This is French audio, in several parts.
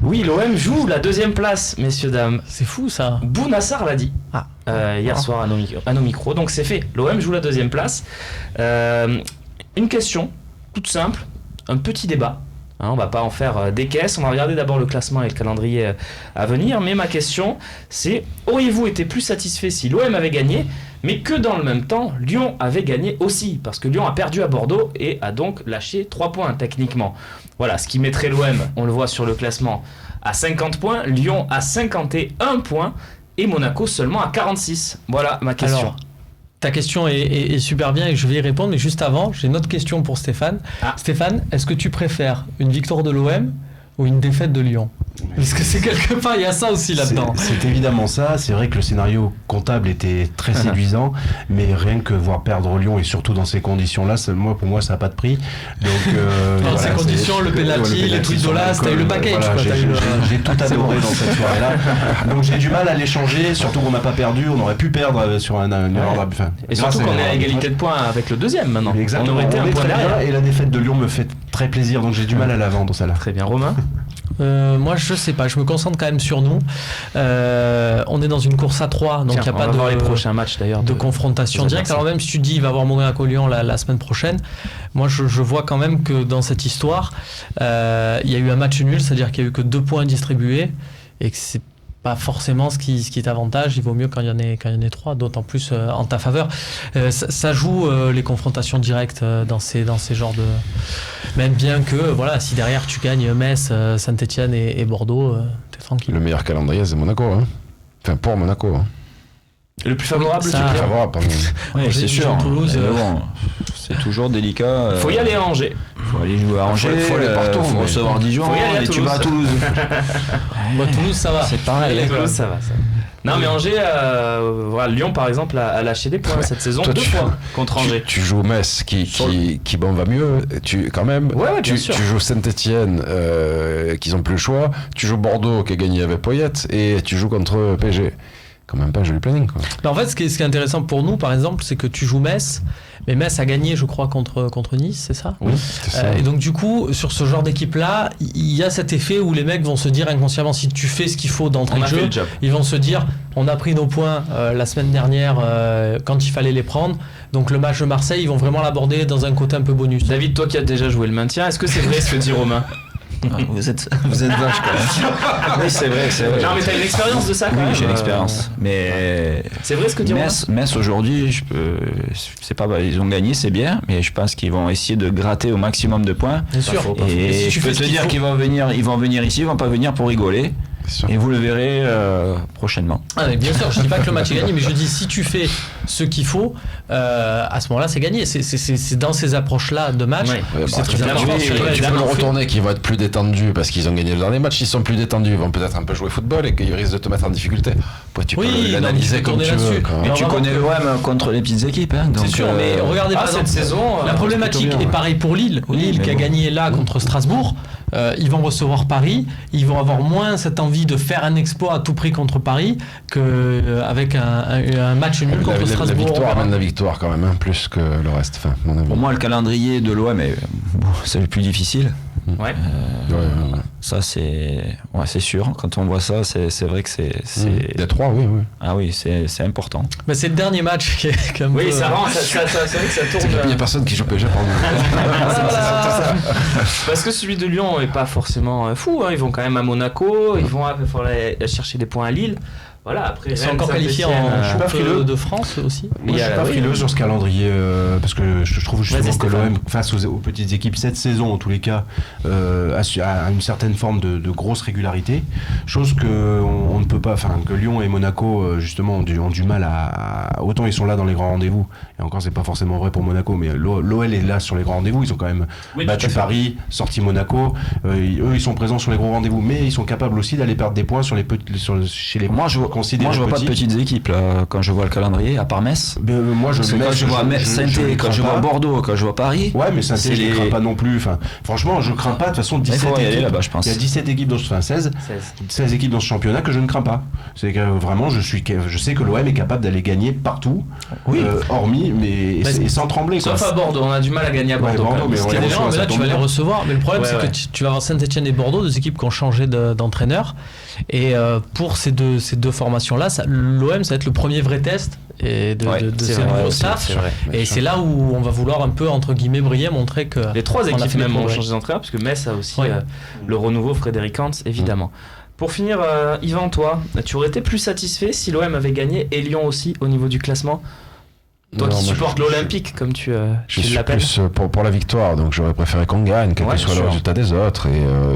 Oui, l'OM joue la deuxième place, messieurs, dames. C'est fou ça. Bounassar l'a dit hier soir à nos micros. Donc c'est fait, l'OM joue la deuxième place. Une question toute simple, un petit débat. On va pas en faire des caisses, on va regarder d'abord le classement et le calendrier à venir. Mais ma question, c'est auriez-vous été plus satisfait si l'OM avait gagné, mais que dans le même temps, Lyon avait gagné aussi? Parce que Lyon a perdu à Bordeaux et a donc lâché 3 points techniquement. Voilà, ce qui mettrait l'OM, on le voit sur le classement, à 50 points, Lyon à 51 points et Monaco seulement à 46. Voilà ma question. Alors, ta question est super bien et je vais y répondre, mais juste avant, j'ai une autre question pour Stéphane. Stéphane, est-ce que tu préfères une victoire de l'OM ou une défaite de Lyon? Parce que c'est quelque part, il y a ça aussi là-dedans. C'est évidemment ça. C'est vrai que le scénario comptable était très séduisant, mais rien que voir perdre Lyon et surtout dans ces conditions-là, pour moi, ça n'a pas de prix. Donc, dans ces conditions, le penalty, les tweets d'Olas, t'as eu le package. Voilà, j'ai tout adoré dans cette soirée-là. Donc j'ai du mal à l'échanger, surtout qu'on n'a pas perdu. On aurait pu perdre sur une erreur d'arbitre. Et surtout qu'on est à égalité de points avec le deuxième maintenant. Exactement. On aurait été un point derrière. Et la défaite de Lyon me fait très plaisir, donc j'ai du mal à la vendre, celle-là. Très bien, Romain. Moi je sais pas, je me concentre quand même sur nous. On est dans une course à 3, donc il n'y a pas de les prochains matchs d'ailleurs de confrontation directe. Alors même si tu dis il va y avoir Monaco-Lyon la semaine prochaine, moi je vois quand même que dans cette histoire il y a eu un match nul, c'est-à-dire qu'il y a eu que 2 points distribués et que c'est pas forcément ce qui est avantage. Il vaut mieux quand il y en ait 3, d'autant plus en ta faveur. Ça joue les confrontations directes dans ces genres de... Même bien que, voilà, si derrière tu gagnes Metz, Saint-Etienne et Bordeaux, t'es tranquille. Le meilleur calendrier, c'est Monaco. Hein. Enfin, pour Monaco. Hein. Le plus favorable, c'est le plus favorable. Oui, c'est sûr. Toulouse, bon, c'est toujours délicat. Faut y aller à Angers. Faut aller jouer à Angers. Faut aller partout. Faut recevoir Dijon. Faut y aller à et tu vas à Toulouse. Toulouse, ça va. C'est pareil. Toulouse, ça va. Non, mais Angers, Lyon par exemple a lâché des points cette saison. Toi, 2 points contre Angers. Tu joues Metz qui va mieux. Quand même. Ouais, tu joues Saint-Etienne qui n'ont plus le choix. Tu joues Bordeaux qui a gagné avec Poyet et tu joues contre PSG. Quand même pas un joli planning, quoi. Mais en fait, ce qui est intéressant pour nous, par exemple, c'est que tu joues Metz, mais Metz a gagné, je crois, contre Nice, c'est ça? Oui, c'est ça. Et donc, du coup, sur ce genre d'équipe-là, il y a cet effet où les mecs vont se dire inconsciemment, si tu fais ce qu'il faut d'entrée de jeu, ils vont se dire, on a pris nos points la semaine dernière quand il fallait les prendre. Donc, le match de Marseille, ils vont vraiment l'aborder dans un côté un peu bonus. David, toi qui as déjà joué le maintien, est-ce que c'est vrai ce que dit Romain? Vous êtes vache quand même. Oui, c'est vrai. Non, mais t'as une expérience de ça quand même. Oui, j'ai l'expérience. Mais c'est vrai ce que dit Romain. Metz aujourd'hui, c'est pas, ils ont gagné, c'est bien, mais je pense qu'ils vont essayer de gratter au maximum de points. Bien sûr. Et si je peux te dire qu'ils vont venir ici, ils vont pas venir pour rigoler. Et vous le verrez prochainement. Bien sûr, je dis pas que le match est gagné, mais je dis si tu fais ce qu'il faut, à ce moment-là, c'est gagné. C'est dans ces approches-là de match. C'est très important. Tu peux le retourner qu'ils vont être plus détendus parce qu'ils ont gagné le dernier match. Ils sont plus détendus, ils vont peut-être un peu jouer football et qu'ils risquent de te mettre en difficulté. Tu peux l'analyser comme tu veux. Mais tu connais l'OM contre les petites équipes. C'est sûr, mais regardez par exemple cette saison. La problématique est pareille pour Lille. Lille qui a gagné là contre Strasbourg. Ils vont recevoir Paris, ils vont avoir moins cette envie de faire un exploit à tout prix contre Paris qu'avec un match nul contre Strasbourg. La victoire amène la victoire quand même, plus que le reste. Enfin, mon avis. Pour moi, le calendrier de l'OM c'est le plus difficile. Ouais. Ça c'est sûr. Quand on voit ça, c'est vrai que c'est. Des 3, oui. Ah oui, c'est important. Mais c'est le dernier match qui est comme. Oui, ça rend, c'est vrai que ça tourne. Il n'y a personne qui joue PSG, Parce que celui de Lyon est pas forcément fou. Ils vont quand même à Monaco, ils vont aller chercher des points à Lille. Voilà, après, ils sont encore qualifiés en Coupe de France aussi. Moi, je suis pas frileux sur ce calendrier parce que je trouve justement que l'OM, face aux petites équipes, cette saison en tous les cas, a une certaine forme de grosse régularité. Chose que on ne peut pas, que Lyon et Monaco justement ont du mal à. Autant ils sont là dans les grands rendez-vous, et encore c'est pas forcément vrai pour Monaco, mais l'OL est là sur les grands rendez-vous. Ils ont quand même battu Paris, sorti Monaco. Eux, ils sont présents sur les gros rendez-vous, mais ils sont capables aussi d'aller perdre des points chez les. Moi, considéré Moi, je vois pas de petites équipes là, quand je vois le calendrier, à part Metz. Moi, Quand je vois Saint-Étienne, quand je vois Bordeaux, quand je vois Paris. Ouais, mais Saint-Étienne, je ne crains pas non plus. Enfin, franchement, je crains pas. De toute façon, 17 équipes. Là-bas, je pense. Il y a 17 équipes dans 16 équipes dans ce championnat que je ne crains pas. C'est que vraiment, je sais que l'OM est capable d'aller gagner partout. Oui. Hormis, mais sans trembler. Sauf à Bordeaux, on a du mal à gagner à Bordeaux. Mais on les reçoit, mais là, tu vas les recevoir. Mais le problème, c'est que tu vas avoir Saint-Etienne et Bordeaux, deux équipes qui ont changé d'entraîneur. Et pour ces deux formations-là, l'OM, ça va être le premier vrai test de ces nouveaux staff. Et c'est là où on va vouloir un peu, entre guillemets, briller, montrer que. Les trois équipes même ont changé d'entraîneur, parce que Metz a aussi le renouveau Frédéric Hans, évidemment. Pour finir, Yvan, toi, tu aurais été plus satisfait si l'OM avait gagné et Lyon aussi au niveau du classement? Toi qui supportes l'Olympique, comme tu l'appelles. Je suis plus pour la victoire, donc j'aurais préféré qu'on gagne, quel que soit le résultat des autres,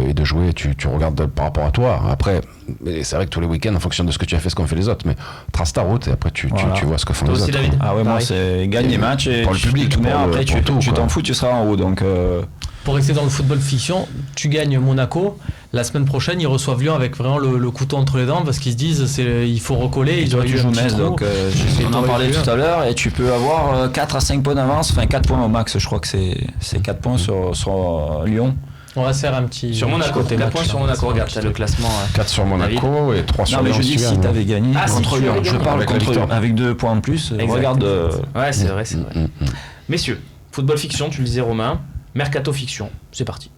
et de jouer, tu regardes par rapport à toi. Après, c'est vrai que tous les week-ends, en fonction de ce que tu as fait, ce qu'ont fait les autres, mais trace ta route et après tu vois ce que font les autres. David. Ah ouais, moi c'est gagne les matchs et pour le public, après tu t'en fous, tu seras en haut, donc. Pour rester dans le football fiction, tu gagnes Monaco. La semaine prochaine, ils reçoivent Lyon avec vraiment le couteau entre les dents parce qu'ils se disent il faut recoller. Ils auraient dû jouer Metz, donc on en parlait tout à l'heure. Et tu peux avoir 4 à 5 points d'avance, enfin 4 points au max. Je crois que c'est 4 points sur Lyon. On va se faire un petit. Sur Monaco, 4 points sur Monaco, regarde, t'as le classement. 4 sur Monaco et 3 sur Lyon. Non, mais je dis si t'avais gagné contre Lyon. Je parle contre Lyon avec 2 points en plus. Regarde. Ouais, c'est vrai. Messieurs, football fiction, tu le disais Romain. Mercato fiction, c'est parti.